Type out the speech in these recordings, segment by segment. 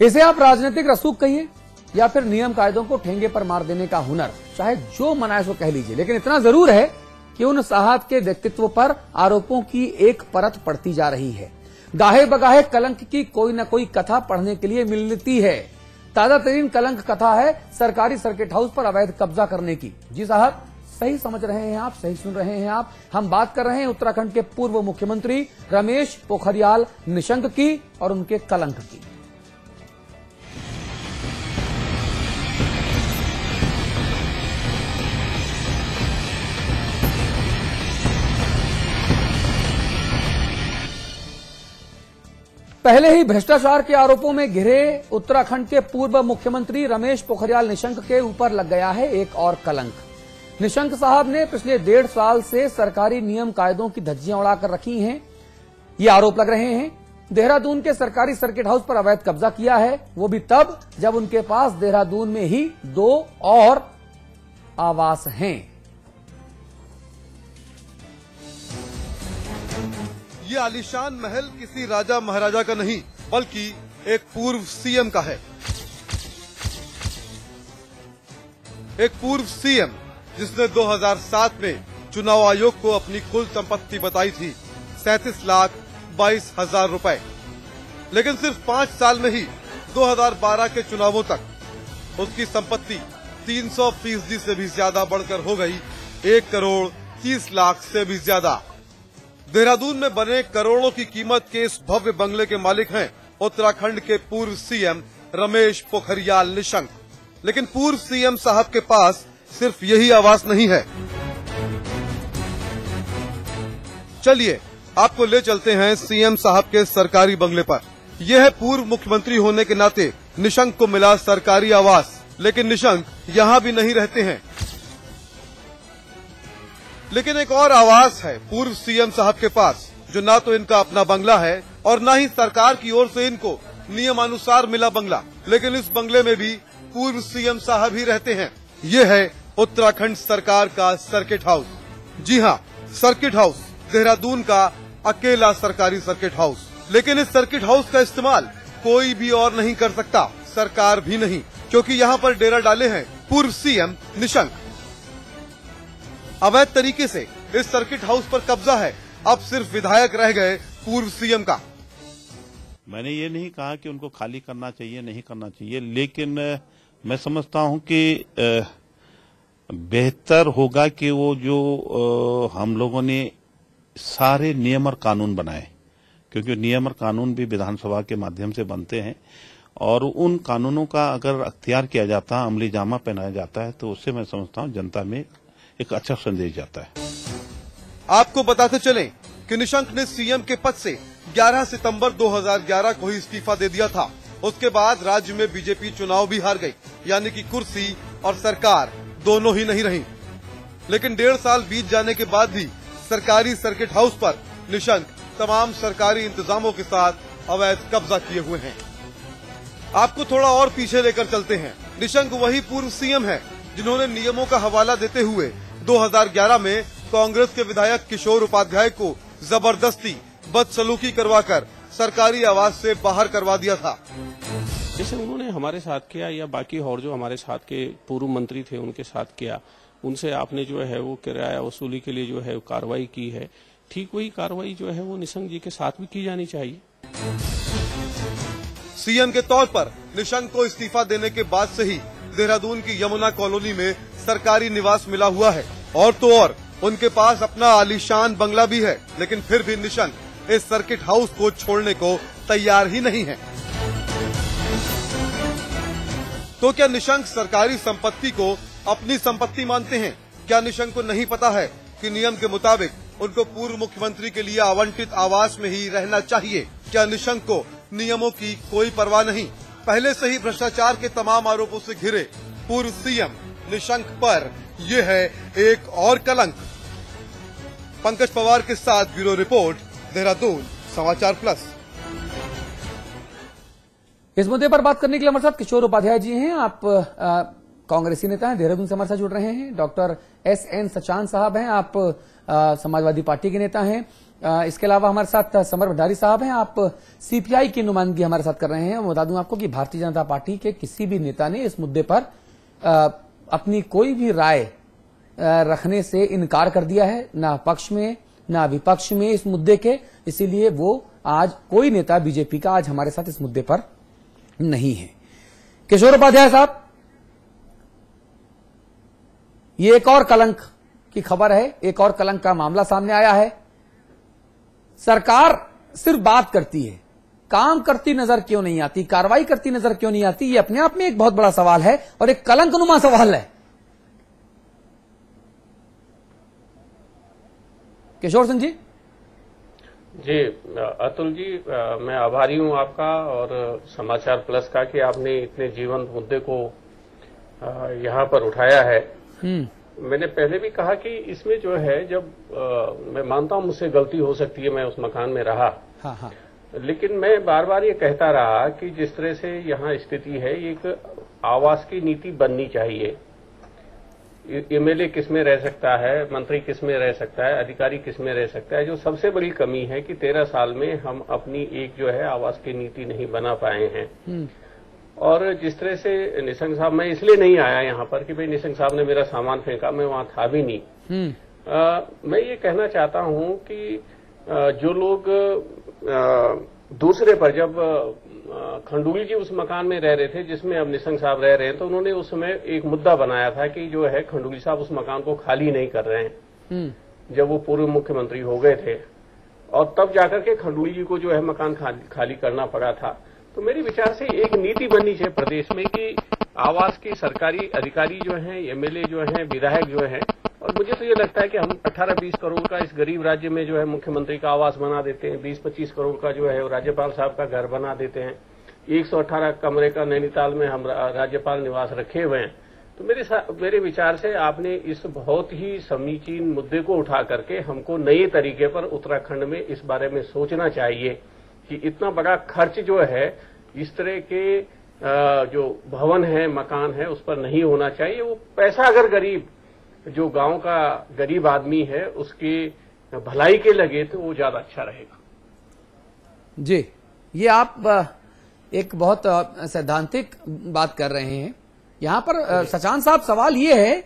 इसे आप राजनीतिक रसूख कहिए या फिर नियम कायदों को ठेंगे पर मार देने का हुनर, चाहे जो मनाए सो कह लीजिए, लेकिन इतना जरूर है कि उन साहब के व्यक्तित्व पर आरोपों की एक परत पड़ती जा रही है। गाहे बगाहे कलंक की कोई न कोई कथा पढ़ने के लिए मिलती है। ताजा तरीन कलंक कथा है सरकारी सर्किट हाउस पर अवैध कब्जा करने की। जी साहब, सही समझ रहे हैं आप, सही सुन रहे हैं आप। हम बात कर रहे हैं उत्तराखंड के पूर्व मुख्यमंत्री रमेश पोखरियाल निशंक की और उनके कलंक की। पहले ही भ्रष्टाचार के आरोपों में घिरे उत्तराखंड के पूर्व मुख्यमंत्री रमेश पोखरियाल निशंक के ऊपर लग गया है एक और कलंक। निशंक साहब ने पिछले 1.5 साल से सरकारी नियम कायदों की धज्जियां उड़ाकर रखी हैं। ये आरोप लग रहे हैं देहरादून के सरकारी सर्किट हाउस पर अवैध कब्जा किया है, वो भी तब जब उनके पास देहरादून में ही 2 और आवास हैं। ये आलीशान महल किसी राजा महाराजा का नहीं बल्कि एक पूर्व सीएम का है। एक पूर्व सीएम जिसने 2007 में चुनाव आयोग को अपनी कुल संपत्ति बताई थी 37,22,000 रुपए, लेकिन सिर्फ 5 साल में ही 2012 के चुनावों तक उसकी संपत्ति 300% से भी ज्यादा बढ़कर हो गई 1,30,00,000 से भी ज्यादा। देहरादून में बने करोड़ों की कीमत के इस भव्य बंगले के मालिक हैं उत्तराखंड के पूर्व सीएम रमेश पोखरियाल निशंक। लेकिन पूर्व सीएम साहब के पास सिर्फ यही आवास नहीं है। चलिए आपको ले चलते हैं सीएम साहब के सरकारी बंगले पर। यह है पूर्व मुख्यमंत्री होने के नाते निशंक को मिला सरकारी आवास, लेकिन निशंक यहाँ भी नहीं रहते हैं। लेकिन एक और आवास है पूर्व सीएम साहब के पास, जो ना तो इनका अपना बंगला है और ना ही सरकार की ओर से इनको नियमानुसार मिला बंगला, लेकिन इस बंगले में भी पूर्व सीएम साहब ही रहते हैं। ये है उत्तराखंड सरकार का सर्किट हाउस। जी हाँ, सर्किट हाउस देहरादून का अकेला सरकारी सर्किट हाउस। लेकिन इस सर्किट हाउस का इस्तेमाल कोई भी और नहीं कर सकता, सरकार भी नहीं, क्योंकि यहाँ पर डेरा डाले हैं पूर्व सीएम निशंक। अवैध तरीके से इस सर्किट हाउस पर कब्जा है। अब सिर्फ विधायक रह गए पूर्व सीएम का। मैंने ये नहीं कहा कि उनको खाली करना चाहिए, नहीं करना चाहिए, लेकिन मैं समझता हूं कि बेहतर होगा कि वो जो हम लोगों ने सारे नियम और कानून बनाए, क्योंकि नियम और कानून भी विधानसभा के माध्यम से बनते हैं, और उन कानूनों का अगर अख्तियार किया जाता है, अमली जामा पहनाया जाता है, तो उससे मैं समझता हूं जनता में एक अच्छा संदेश जाता है। आपको बताते चलें कि निशंक ने सीएम के पद से 11 सितंबर 2011 को ही इस्तीफा दे दिया था। उसके बाद राज्य में बीजेपी चुनाव भी हार गई, यानी कि कुर्सी और सरकार दोनों ही नहीं रही। लेकिन 1.5 साल बीत जाने के बाद भी सरकारी सर्किट हाउस पर निशंक तमाम सरकारी इंतजामों के साथ अवैध कब्जा किए हुए हैं। आपको थोड़ा और पीछे लेकर चलते हैं। निशंक वही पूर्व सीएम है जिन्होंने नियमों का हवाला देते हुए 2011 में कांग्रेस के विधायक किशोर उपाध्याय को जबरदस्ती बदसलूकी करवाकर सरकारी आवास से बाहर करवा दिया था। जैसे उन्होंने हमारे साथ किया या बाकी और जो हमारे साथ के पूर्व मंत्री थे उनके साथ किया, उनसे आपने जो है वो किराया वसूली के लिए जो है कार्रवाई की है, ठीक वही कार्रवाई जो है वो निशंक जी के साथ भी की जानी चाहिए। सीएम के तौर पर निशंक को इस्तीफा देने के बाद से ही देहरादून की यमुना कॉलोनी में सरकारी निवास मिला हुआ है, और तो और उनके पास अपना आलीशान बंगला भी है। लेकिन फिर भी निशंक इस सर्किट हाउस को छोड़ने को तैयार ही नहीं है। तो क्या निशंक सरकारी संपत्ति को अपनी संपत्ति मानते हैं? क्या निशंक को नहीं पता है कि नियम के मुताबिक उनको पूर्व मुख्यमंत्री के लिए आवंटित आवास में ही रहना चाहिए? क्या निशंक को नियमों की कोई परवाह नहीं? पहले से ही भ्रष्टाचार के तमाम आरोपों से घिरे पूर्व सीएम निशंक पर यह है एक और कलंक। पंकज पवार के साथ ब्यूरो रिपोर्ट, देहरादून समाचार प्लस। इस मुद्दे पर बात करने के लिए हमारे साथ किशोर उपाध्याय जी हैं। आप कांग्रेसी नेता हैं, देहरादून से हमारे साथ जुड़ रहे हैं। डॉक्टर SN सचान साहब हैं, आप समाजवादी पार्टी के नेता हैं। इसके अलावा हमारे साथ समर भंडारी साहब हैं, आप सीपीआई की नुमाइंदगी हमारे साथ कर रहे हैं। बता दूं आपको कि भारतीय जनता पार्टी के किसी भी नेता ने इस मुद्दे पर अपनी कोई भी राय रखने से इनकार कर दिया है, ना पक्ष में ना विपक्ष में इस मुद्दे के। इसीलिए वो आज कोई नेता बीजेपी का आज हमारे साथ इस मुद्दे पर नहीं है। किशोर उपाध्याय साहब, ये एक और कलंक की खबर है, एक और कलंक का मामला सामने आया है। सरकार सिर्फ बात करती है, काम करती नजर क्यों नहीं आती, कार्रवाई करती नजर क्यों नहीं आती? ये अपने आप में एक बहुत बड़ा सवाल है और एक कलंकनुमा सवाल है। किशोर सिंह जी। जी अतुल जी, मैं आभारी हूं आपका और समाचार प्लस का कि आपने इतने जीवंत मुद्दे को यहां पर उठाया है। मैंने पहले भी कहा कि इसमें जो है, जब मैं मानता हूं मुझसे गलती हो सकती है, मैं उस मकान में रहा, हाँ। लेकिन मैं बार बार ये कहता रहा कि जिस तरह से यहाँ स्थिति है, एक आवास की नीति बननी चाहिए। एमएलए किस में रह सकता है, मंत्री किस में रह सकता है, अधिकारी किस में रह सकता है। जो सबसे बड़ी कमी है कि 13 साल में हम अपनी एक जो है आवास की नीति नहीं बना पाए हैं। और जिस तरह से निशंक साहब, मैं इसलिए नहीं आया यहाँ पर कि भाई निशंक साहब ने मेरा सामान फेंका, मैं वहां था भी नहीं। मैं ये कहना चाहता हूं कि जो लोग दूसरे पर, जब खंडूली जी उस मकान में रह रहे थे जिसमें अब निशंक साहब रह रहे हैं, तो उन्होंने उस समय एक मुद्दा बनाया था कि जो है खंडूली साहब उस मकान को खाली नहीं कर रहे हैं, जब वो पूर्व मुख्यमंत्री हो गए थे, और तब जाकर के खंडूली जी को जो है मकान खाली करना पड़ा था। तो मेरे विचार से एक नीति बननी चाहिए प्रदेश में कि आवास की सरकारी अधिकारी जो हैं, एमएलए जो हैं, विधायक जो हैं, और मुझे तो ये लगता है कि हम 18-20 करोड़ का इस गरीब राज्य में जो है मुख्यमंत्री का आवास बना देते हैं, 20-25 करोड़ का जो है राज्यपाल साहब का घर बना देते हैं, 118 कमरे का नैनीताल में हम राज्यपाल निवास रखे हुए हैं। तो मेरे विचार से आपने इस बहुत ही समीचीन मुद्दे को उठा करके हमको नए तरीके पर उत्तराखंड में इस बारे में सोचना चाहिए कि इतना बड़ा खर्च जो है इस तरह के जो भवन है, मकान है, उस पर नहीं होना चाहिए। वो पैसा अगर गरीब, जो गांव का गरीब आदमी है, उसकी भलाई के लगे तो वो ज्यादा अच्छा रहेगा। जी, ये आप एक बहुत सैद्धांतिक बात कर रहे हैं। यहां पर सचान साहब, सवाल ये है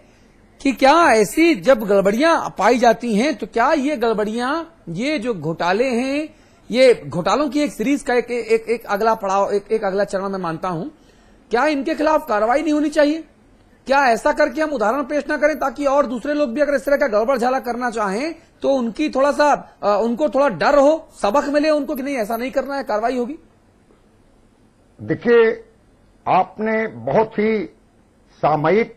कि क्या ऐसी जब गड़बड़ियां पाई जाती हैं तो क्या ये गड़बड़ियां, ये जो घोटाले हैं, ये घोटालों की एक सीरीज का एक अगला पड़ाव, एक अगला चरण मैं मानता हूं, क्या इनके खिलाफ कार्रवाई नहीं होनी चाहिए? क्या ऐसा करके हम उदाहरण पेश ना करें ताकि और दूसरे लोग भी अगर इस तरह का गड़बड़ झाला करना चाहें तो उनकी थोड़ा सा उनको थोड़ा डर हो, सबक मिले उनको कि नहीं ऐसा नहीं करना है, कार्रवाई होगी? देखिए, आपने बहुत ही सामयिक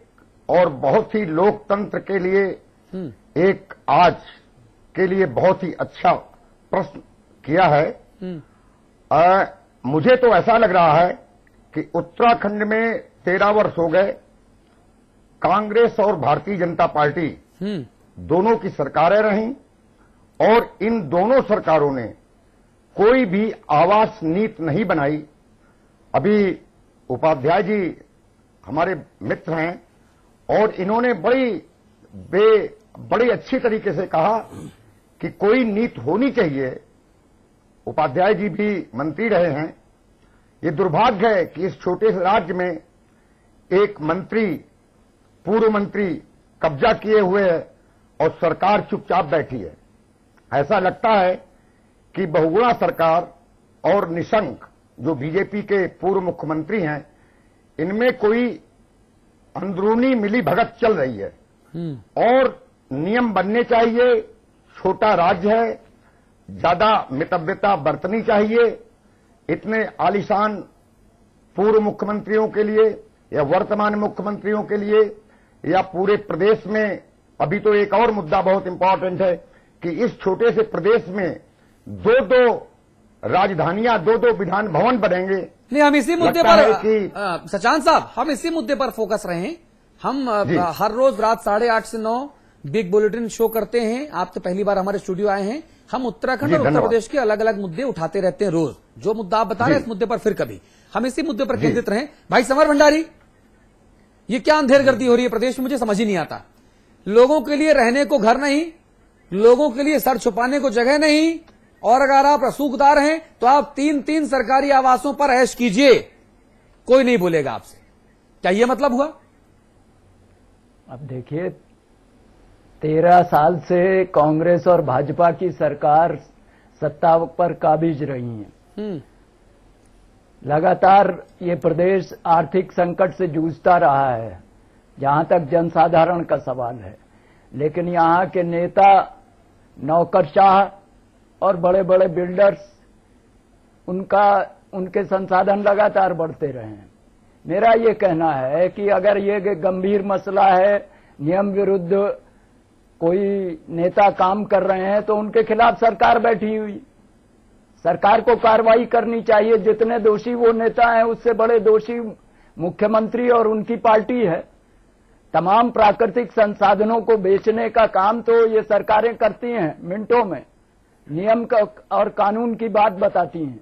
और बहुत ही लोकतंत्र के लिए एक आज के लिए बहुत ही अच्छा प्रश्न किया है। मुझे तो ऐसा लग रहा है कि उत्तराखंड में 13 वर्ष हो गए, कांग्रेस और भारतीय जनता पार्टी दोनों की सरकारें रहीं और इन दोनों सरकारों ने कोई भी आवास नीति नहीं बनाई। अभी उपाध्याय जी हमारे मित्र हैं और इन्होंने बड़ी अच्छी तरीके से कहा कि कोई नीति होनी चाहिए। उपाध्याय जी भी मंत्री रहे हैं। ये दुर्भाग्य है कि इस छोटे से राज्य में एक मंत्री, पूर्व मंत्री कब्जा किए हुए है और सरकार चुपचाप बैठी है। ऐसा लगता है कि बहुगुणा सरकार और निशंक जो बीजेपी के पूर्व मुख्यमंत्री हैं, इनमें कोई अंदरूनी मिली भगत चल रही है और नियम बनने चाहिए। छोटा राज्य है, ज्यादा मितव्यता बरतनी चाहिए। इतने आलीशान पूर्व मुख्यमंत्रियों के लिए या वर्तमान मुख्यमंत्रियों के लिए या पूरे प्रदेश में, अभी तो एक और मुद्दा बहुत इंपॉर्टेंट है कि इस छोटे से प्रदेश में दो राजधानियां, दो विधान भवन बनेंगे। नहीं, हम इसी मुद्दे पर सचान साहब, हम इसी मुद्दे पर फोकस रहे हैं। हम हर रोज रात 8:30 से 9 बिग बुलेटिन शो करते हैं। आप तो पहली बार हमारे स्टूडियो आए हैं। हम उत्तराखंड और उत्तर प्रदेश के अलग अलग मुद्दे उठाते रहते हैं रोज। जो मुद्दा आप बता रहे हैं इस मुद्दे पर फिर कभी हम इसी मुद्दे पर केंद्रित रहें। भाई समर भंडारी, ये क्या अंधेरगर्दी हो रही है प्रदेश में, मुझे समझ ही नहीं आता। लोगों के लिए रहने को घर नहीं, लोगों के लिए सर छुपाने को जगह नहीं, और अगर आप रसूखदार हैं तो आप 3-3 सरकारी आवासों पर ऐश कीजिए, कोई नहीं बोलेगा आपसे। क्या ये मतलब हुआ? अब देखिए, 13 साल से कांग्रेस और भाजपा की सरकार सत्ता पर काबिज रही है। लगातार ये प्रदेश आर्थिक संकट से जूझता रहा है, जहां तक जनसाधारण का सवाल है। लेकिन यहां के नेता, नौकरशाह और बड़े बड़े बिल्डर्स, उनके संसाधन लगातार बढ़ते रहे हैं। मेरा ये कहना है कि अगर ये गंभीर मसला है, नियम विरुद्ध कोई नेता काम कर रहे हैं, तो उनके खिलाफ सरकार बैठी हुई, सरकार को कार्रवाई करनी चाहिए। जितने दोषी वो नेता हैं, उससे बड़े दोषी मुख्यमंत्री और उनकी पार्टी है। तमाम प्राकृतिक संसाधनों को बेचने का काम तो ये सरकारें करती हैं मिनटों में, नियम का और कानून की बात बताती हैं,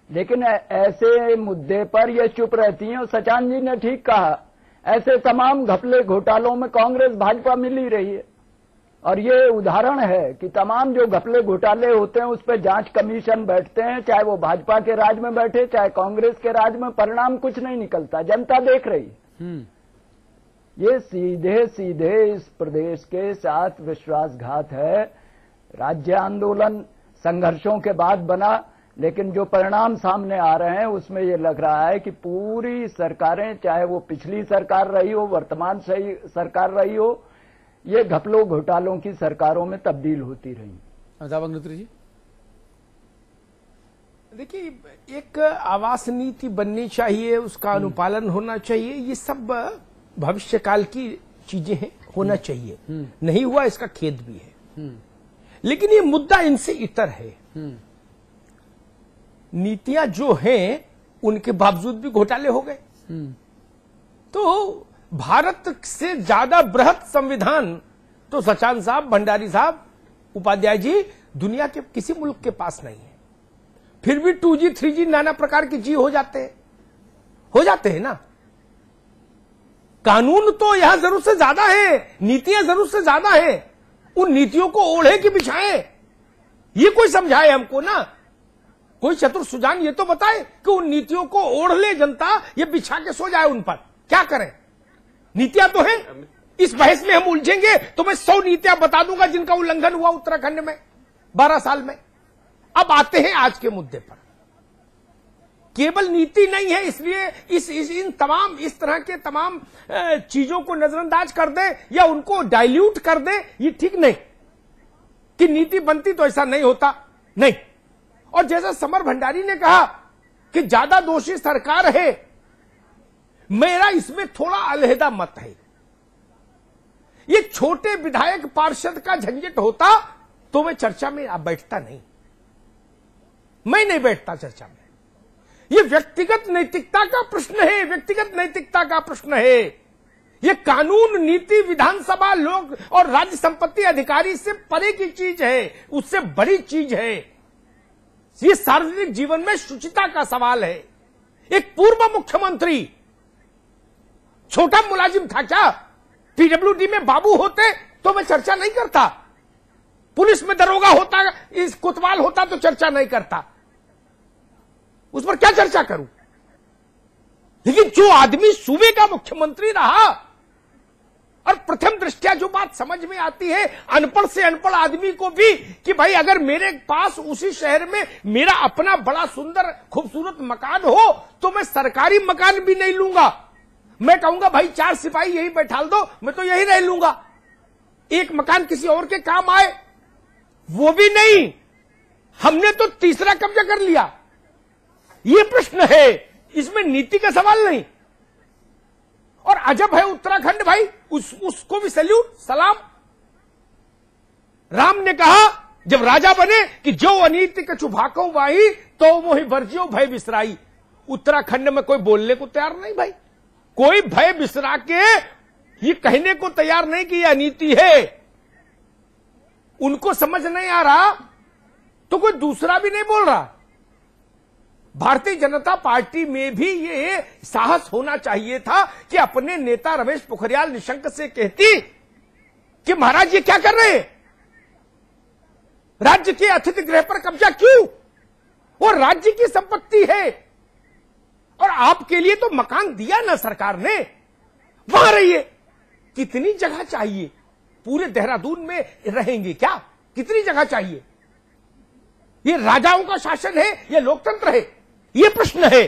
लेकिन ऐसे मुद्दे पर ये चुप रहती हैं। और सचान जी ने ठीक कहा, ऐसे तमाम घपले घोटालों में कांग्रेस भाजपा मिल ही रही है। और ये उदाहरण है कि तमाम जो घपले घोटाले होते हैं उस पर जांच कमीशन बैठते हैं, चाहे वो भाजपा के राज में बैठे चाहे कांग्रेस के राज में, परिणाम कुछ नहीं निकलता, जनता देख रही है। ये सीधे सीधे इस प्रदेश के साथ विश्वासघात है। राज्य आंदोलन संघर्षों के बाद बना, लेकिन जो परिणाम सामने आ रहे हैं उसमें ये लग रहा है कि पूरी सरकारें, चाहे वो पिछली सरकार रही हो, वर्तमान सरकार रही हो, ये घपलों घोटालों की सरकारों में तब्दील होती रही। अग्निहोत्री जी, देखिए, एक आवास नीति बननी चाहिए, उसका अनुपालन होना चाहिए, ये सब भविष्यकाल की चीजें हैं, होना चाहिए। नहीं हुआ इसका खेद भी है, लेकिन ये मुद्दा इनसे इतर है। नीतियां जो हैं उनके बावजूद भी घोटाले हो गए। तो भारत से ज्यादा बृहत संविधान तो सचान साहब, भंडारी साहब, उपाध्याय जी, दुनिया के किसी मुल्क के पास नहीं है। फिर भी 2G 3G नाना प्रकार के जी हो जाते हैं ना। कानून तो यहां जरूरत से ज्यादा है, नीतियां जरूरत से ज्यादा है। उन नीतियों को ओढ़े कि बिछाए, ये कोई समझाए हमको ना। कोई चतुर सुजान ये तो बताए कि उन नीतियों को ओढ़ ले जनता, ये बिछा के सो जाए उन पर। क्या करें? नीतियां तो हैं। इस बहस में हम उलझेंगे तो मैं 100 नीतियां बता दूंगा जिनका उल्लंघन हुआ उत्तराखंड में 12 साल में। अब आते हैं आज के मुद्दे पर। केवल नीति नहीं है, इसलिए इस तरह के तमाम चीजों को नजरअंदाज कर दे या उनको डाइल्यूट कर दे, ये ठीक नहीं। कि नीति बनती तो ऐसा नहीं होता, नहीं। और जैसा समर भंडारी ने कहा कि ज्यादा दोषी सरकार है, मेरा इसमें थोड़ा अलहदा मत है। ये छोटे विधायक पार्षद का झंझट होता तो मैं चर्चा में बैठता नहीं, मैं नहीं बैठता चर्चा में। ये व्यक्तिगत नैतिकता का प्रश्न है, व्यक्तिगत नैतिकता का प्रश्न है। ये कानून, नीति, विधानसभा, लोक और राज्य संपत्ति अधिकारी से परे की चीज है, उससे बड़ी चीज है। ये सार्वजनिक जीवन में शुचिता का सवाल है। एक पूर्व मुख्यमंत्री छोटा मुलाजिम था क्या? पीडब्ल्यूडी में बाबू होते तो मैं चर्चा नहीं करता, पुलिस में दरोगा होता, इस कोतवाल होता तो चर्चा नहीं करता, उस पर क्या चर्चा करूं? लेकिन जो आदमी सूबे का मुख्यमंत्री रहा, और प्रथम दृष्टया जो बात समझ में आती है अनपढ़ से अनपढ़ आदमी को भी, कि भाई अगर मेरे पास उसी शहर में मेरा अपना बड़ा सुंदर खूबसूरत मकान हो तो मैं सरकारी मकान भी नहीं लूंगा। मैं कहूंगा भाई 4 सिपाही यही बैठा दो, मैं तो यही रह लूंगा। एक मकान किसी और के काम आए वो भी नहीं, हमने तो तीसरा कब्जा कर लिया। ये प्रश्न है, इसमें नीति का सवाल नहीं। और अजब है उत्तराखंड भाई, उसको भी सैल्यूट, सलाम। राम ने कहा जब राजा बने कि जो अनीति कछु भाको वाही तो मोहि वर्जियो भय बिसराई। उत्तराखंड में कोई बोलने को तैयार नहीं भाई, कोई भय बिसरा के ये कहने को तैयार नहीं कि ये अनीति है। उनको समझ नहीं आ रहा तो कोई दूसरा भी नहीं बोल रहा। भारतीय जनता पार्टी में भी ये साहस होना चाहिए था कि अपने नेता रमेश पोखरियाल निशंक से कहती कि महाराज ये क्या कर रहे हैं, राज्य के अतिथि गृह पर कब्जा क्यों? वो राज्य की संपत्ति है और आपके लिए तो मकान दिया ना सरकार ने, वहां रहिए। कितनी जगह चाहिए? पूरे देहरादून में रहेंगे क्या? कितनी जगह चाहिए? ये राजाओं का शासन है या लोकतंत्र है? ये प्रश्न है।